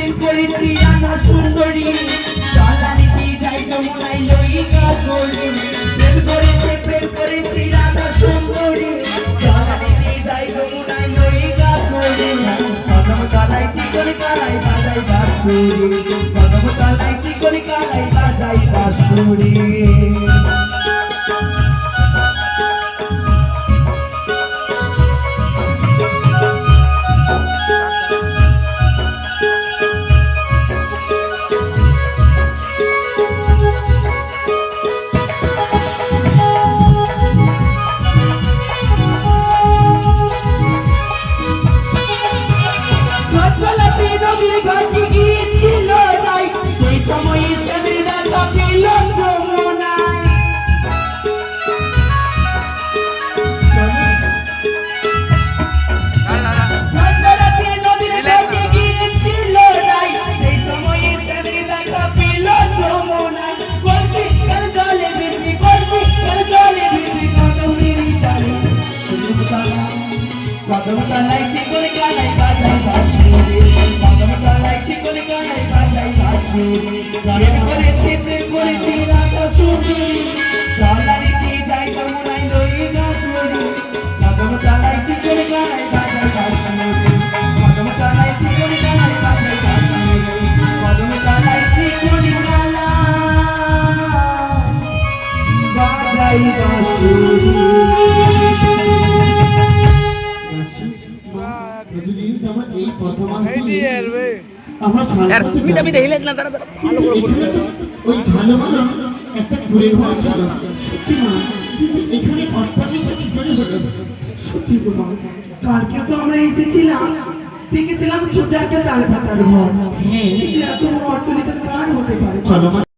প্রেম করেছি রাধা সুন্দরী চলানিতে যাই যমুনায় লইগা গড়ি প্রেম করেছি রাধা সুন্দরী চলানিতে যাই যমুনায় লইগা গড়ি কদম তলায় কি করে কালাই বাজাই বাঁশুরি কদম তলায় কি করে কালাই বাজাই বাঁশুরি কদম তলায় কি করে কালাই বাজাই বাঁশুরি কদম তলায় কি করে কালাই বাজাই বাঁশুরি প্রেম করেছি রাধা সুন্দরী চলানিতে যাই যমুনায় লইগা গড়ি কদম তলায় কি করে কালাই বাজাই বাঁশুরি কদম তলায় কি করে কালাই বাজাই বাঁশুরি কদম তলায় কি করে কালাই বাজাই বাঁশুরি ওই ঝালো মানো একটা ঘুরে ঘর ছিল সত্যি মা কিন্তু এখানে অট্টালিকা কি করে হলো সত্যি তো মা কালকে তো আমরা এসেছিলাম দেখেছিলাম ছোট একটা তাল পাতার ঘর হ্যাঁ এত অট্টালিকা কার হতে পারে চলো